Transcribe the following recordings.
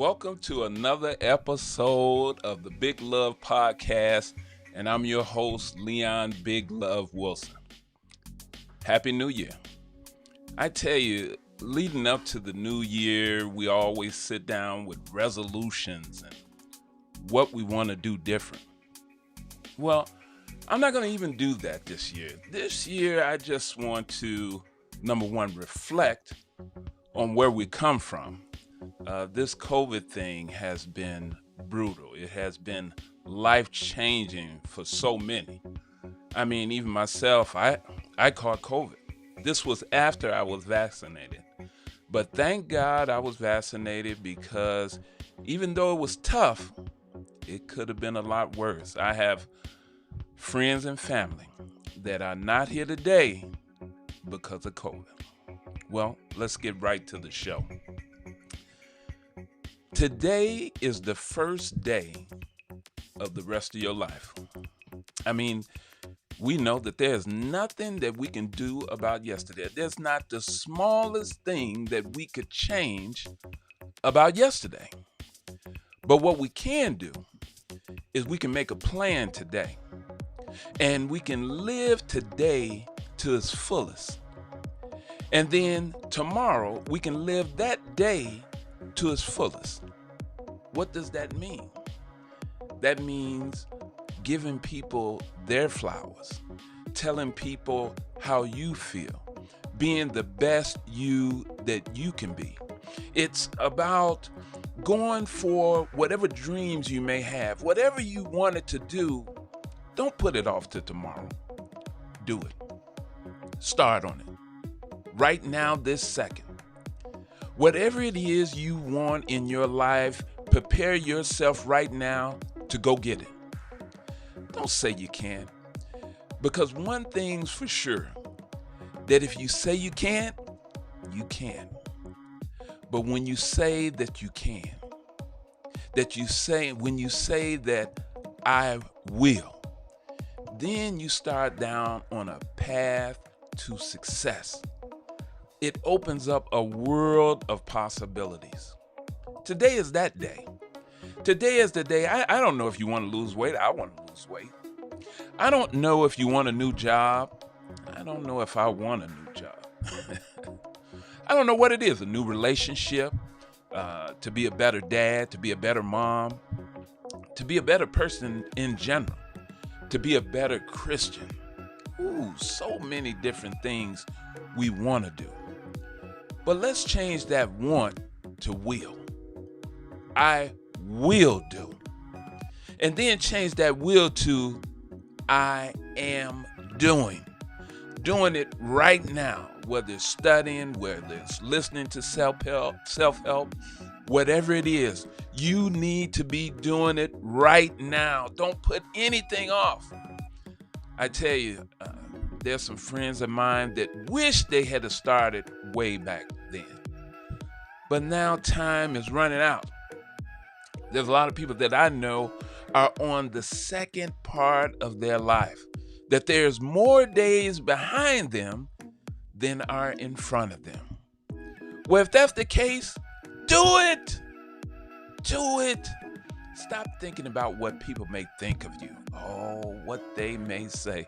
Welcome to another episode of the Big Love Podcast, and I'm your host, Leon Big Love Wilson. Happy New Year. I tell you, leading up to the new year, we always sit down with resolutions and what we want to do different. Well, I'm not going to even do that this year. This year, I just want to, number one, reflect on where we come from. This COVID thing has been brutal. It has been life-changing for so many. I mean, even myself, I caught COVID. This was after I was vaccinated. But thank God I was vaccinated because even though it was tough, it could have been a lot worse. I have friends and family that are not here today because of COVID. Well, let's get right to the show. Today is the first day of the rest of your life. I mean, we know that there's nothing that we can do about yesterday. There's not the smallest thing that we could change about yesterday. But what we can do is we can make a plan today. And we can live today to its fullest. And then tomorrow, we can live that day to its fullest. What does that mean? That means giving people their flowers, telling people how you feel, being the best you that you can be. It's about going for whatever dreams you may have, whatever you wanted to do. Don't put it off to tomorrow. Do it. Start on it. Right now, this second. Whatever it is you want in your life, prepare yourself right now to go get it. Don't say you can't. Because one thing's for sure, that if you say you can't, you can. But when you say that you can, when you say that I will, then you start down on a path to success. It opens up a world of possibilities. Today is that day. Today is the day. I don't know if you want to lose weight. I want to lose weight. I don't know if you want a new job. I don't know if I want a new job. I don't know what it is, a new relationship, to be a better dad, to be a better mom, to be a better person in general, to be a better Christian. Ooh, so many different things we want to do. But let's change that want to will. I will do. And then change that will to I am doing. Doing it right now, whether it's studying, whether it's listening to self-help, whatever it is, you need to be doing it right now. Don't put anything off. I tell you, there's some friends of mine that wish they had started way back then. But now time is running out. There's a lot of people that I know are on the second part of their life, that there's more days behind them than are in front of them. Well, if that's the case, do it. Do it. Stop thinking about what people may think of you. Oh, what they may say.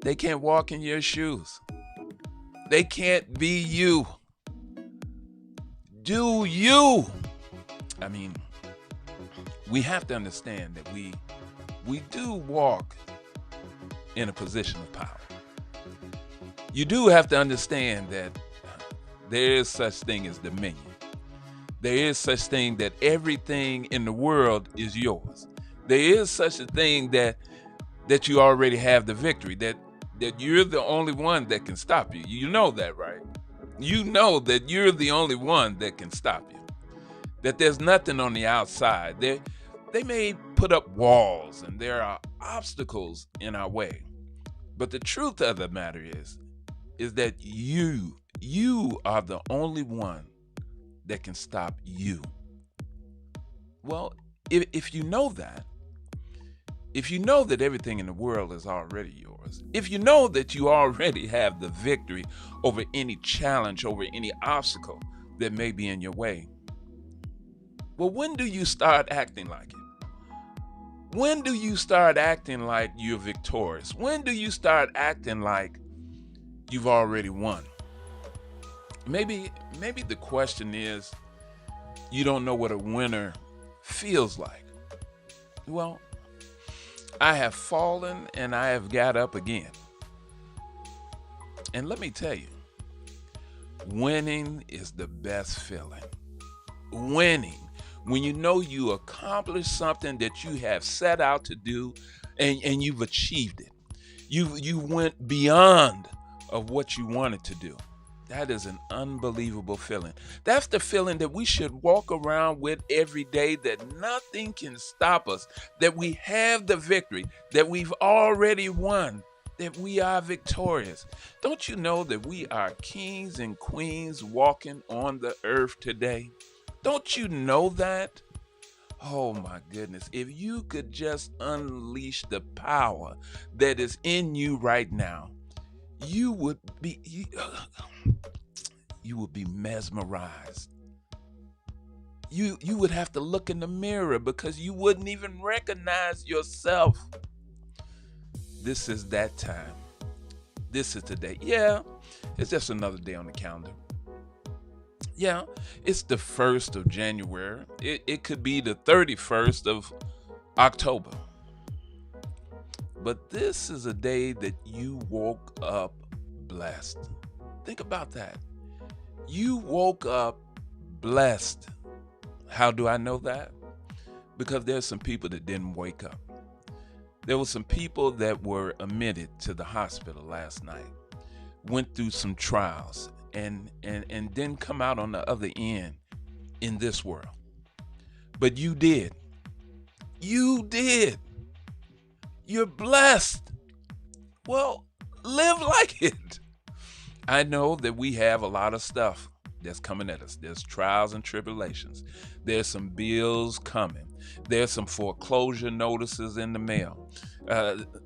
They can't walk in your shoes. They can't be you. Do you? I mean, we have to understand that we do walk in a position of power. You do have to understand that there is such thing as dominion. There is such thing that everything in the world is yours. There is such a thing that you already have the victory, that you're the only one that can stop you. You know that, right? You know that you're the only one that can stop you. That there's nothing on the outside. They may put up walls and there are obstacles in our way. But the truth of the matter is that you are the only one that can stop you. Well, if you know that, if you know that everything in the world is already yours, if you know that you already have the victory over any challenge, over any obstacle that may be in your way, Well, when do you start acting like it? When do you start acting like you're victorious? When do you start acting like you've already won? Maybe the question is, you don't know what a winner feels like. Well, I have fallen and I have got up again. And let me tell you, winning is the best feeling. Winning, when you know you accomplished something that you have set out to do, and you've achieved it. You went beyond of what you wanted to do. That is an unbelievable feeling. That's the feeling that we should walk around with every day, that nothing can stop us, that we have the victory, that we've already won, that we are victorious. Don't you know that we are kings and queens walking on the earth today? Don't you know that? Oh my goodness. If you could just unleash the power that is in you right now, you would be mesmerized. You would have to look in the mirror because you wouldn't even recognize yourself. This is that time. This is the day. Yeah, it's just another day on the calendar. Yeah, it's the 1st of January. It could be the 31st of October. But this is a day that you woke up blessed. Think about that. You woke up blessed. How do I know that? Because there's some people that didn't wake up. There were some people that were admitted to the hospital last night, went through some trials, and didn't come out on the other end in this world. But you did. You did. You're blessed. Well, live like it. I know that we have a lot of stuff that's coming at us. There's trials and tribulations. There's some bills coming. There's some foreclosure notices in the mail.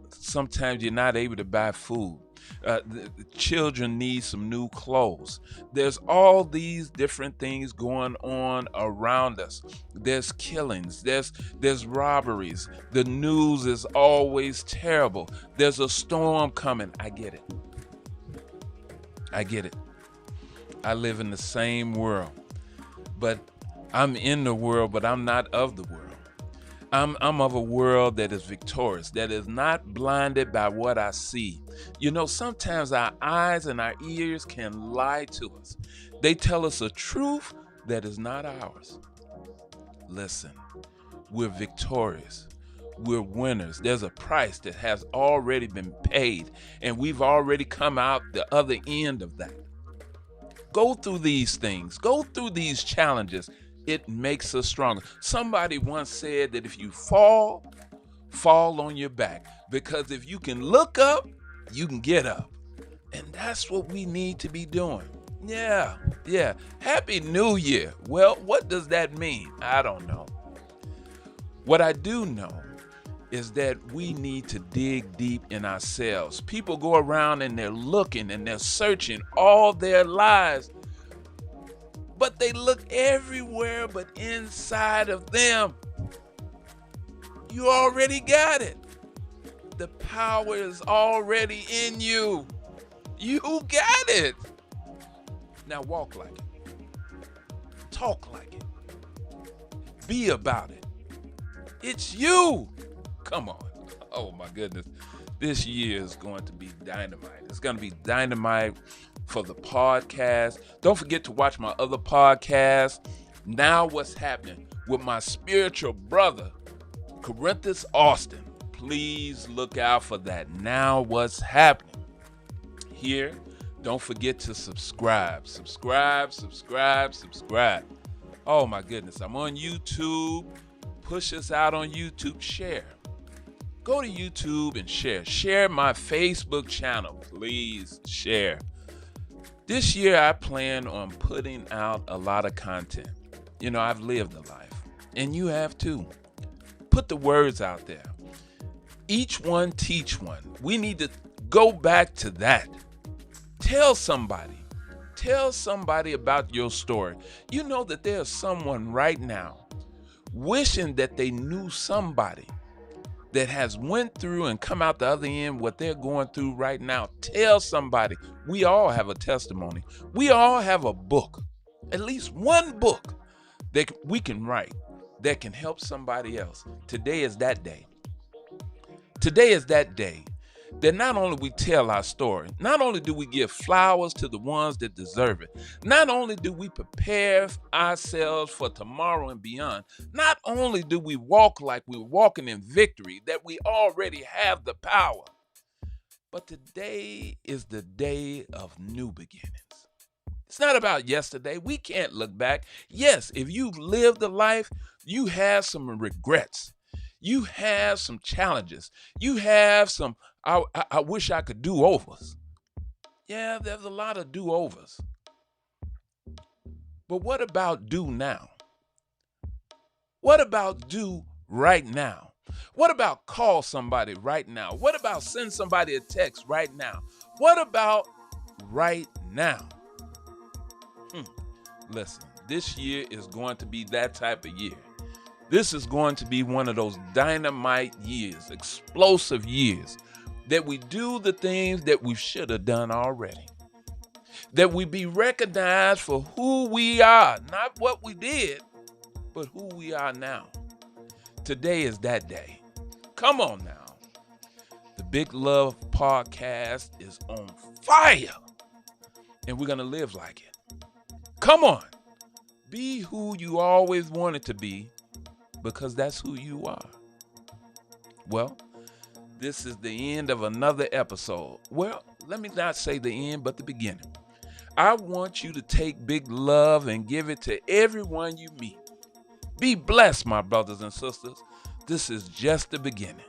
Sometimes you're not able to buy food. The children need some new clothes. There's all these different things going on around us. There's killings. There's robberies. The news is always terrible. There's a storm coming. I get it. I live in the same world, but I'm in the world, but I'm not of the world. I'm of a world that is victorious, that is not blinded by what I see. You know, sometimes our eyes and our ears can lie to us. They tell us a truth that is not ours. Listen, we're victorious. We're winners. There's a price that has already been paid, and we've already come out the other end of that. Go through these things. Go through these challenges. It makes us stronger. Somebody once said that if you fall on your back, because if you can look up, you can get up. And that's what we need to be doing. Yeah. Happy New Year. Well, what does that mean? I don't know. What I do know is that we need to dig deep in ourselves. People go around and they're looking and they're searching all their lives, but they look everywhere but inside of them. You already got it. The power is already in you. You got it. Now walk like it. Talk like it. Be about it. It's you. Come on. Oh my goodness. This year is going to be dynamite. It's going to be dynamite for the podcast. Don't forget to watch my other podcast, Now What's Happening, with my spiritual brother, Corinthus Austin. Please look out for that. Now What's Happening. Here, don't forget to subscribe. Subscribe. Oh my goodness. I'm on YouTube. Push us out on YouTube. Share. Go to YouTube and share. Share my Facebook channel. Please share. This year, I plan on putting out a lot of content. You know, I've lived a life, and you have too. Put the words out there. Each one teach one. We need to go back to that. Tell somebody about your story. You know that there's someone right now wishing that they knew somebody that has went through and come out the other end what they're going through right now. Tell somebody. We all have a testimony. We all have a book, at least one book that we can write that can help somebody else. Today is that day. Today is that day that not only we tell our story, not only do we give flowers to the ones that deserve it, not only do we prepare ourselves for tomorrow and beyond, not only do we walk like we're walking in victory, that we already have the power, but today is the day of new beginnings. It's not about yesterday. We can't look back. Yes, if you've lived a life, you have some regrets. You have some challenges. You have some, I wish I could do overs. Yeah, there's a lot of do overs. But what about do now? What about do right now? What about call somebody right now? What about send somebody a text right now? What about right now? Listen, this year is going to be that type of year. This is going to be one of those dynamite years, explosive years, that we do the things that we should have done already. That we be recognized for who we are, not what we did, but who we are now. Today is that day. Come on now. The Big Love Podcast is on fire, and we're going to live like it. Come on. Be who you always wanted to be, because that's who you are. Well, this is the end of another episode. Well, let me not say the end, but the beginning. I want you to take big love and give it to everyone you meet. Be blessed, my brothers and sisters. This is just the beginning.